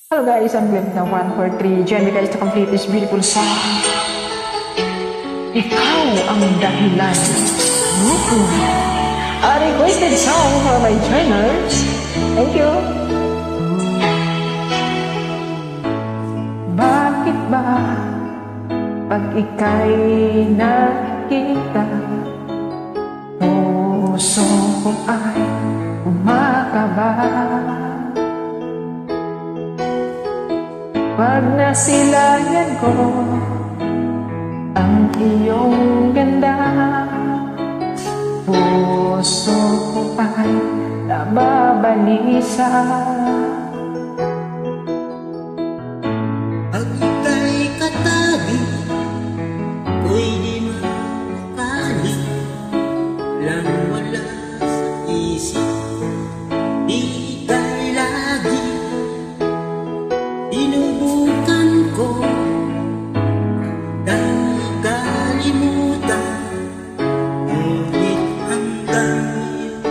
Hello guys, I'm Glenn na 143. Join me guys to complete this beautiful song. Ikaw ang dahilan. A requested song for my joiners. Thank you. Bakit ba pag ika'y nakita, puso ko ay umakaba? Pag nasilayan ko ang iyong ganda, puso ko ay nababalisa. Pag ika'y katabi, ko'y di makakali, walang wala sa isip, di ika'y lagi. Sinubukan ko dahil kalimutan, ngunit hanggang ngayon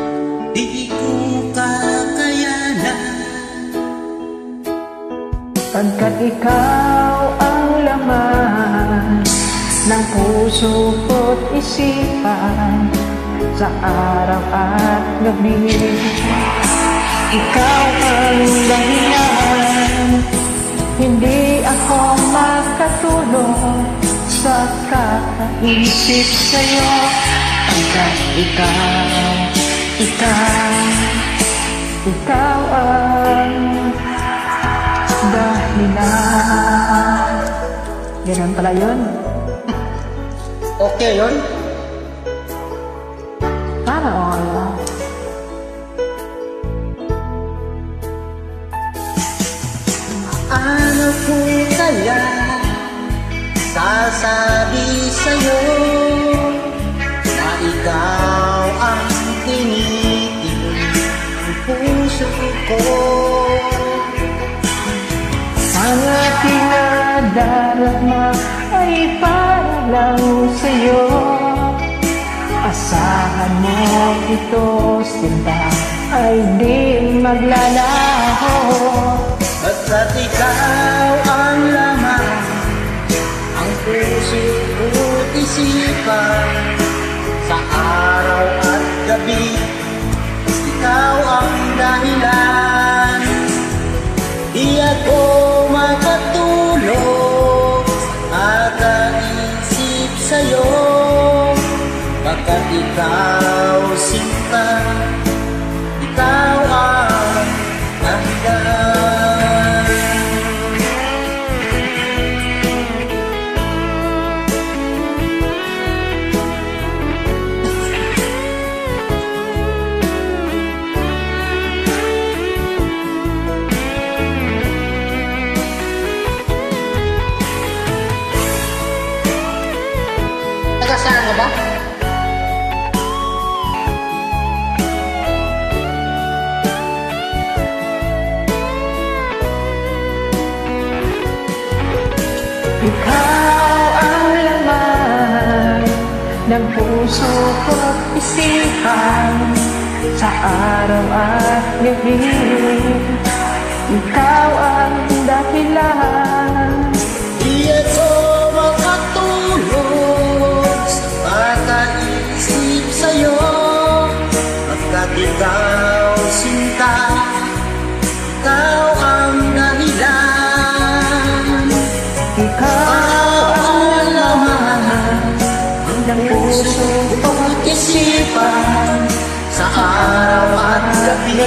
di ko kakayanan. Pagkat ikaw ang laman ng puso ko't isipan, sa araw at gabi, ikaw ang dahilan. Hindi ako makatulog sa kakaisip sa'yo, pagkat ikaw ang dahilan. Ganun pala yun. Okay yun? Sana all. Ano ko kaya sasabi sa'yo na ikaw ang tinitingin ng puso ko? Ang aking nadarama ay para lang sa'yo. Asahan mo ito, sinta ay di maglalaho. Basta ikaw ang laman, ang puso ko't isipan, sa araw at gabi, ikaw ang dahilan. Di ako makatulog sa kakaisip sa'yo, baka ikaw sinta, ikaw ang dahilan. Saan ka ba? Ikaw ang laman ng puso ko't isipan, sa araw at gabi, ikaw ang dahilan. Di ako makatulog sa kakaisip sa'yo, pagkat ikaw sinta, ikaw ang dahilan. Ikaw ang laman ng puso ko't isipan, Sa araw at gabi,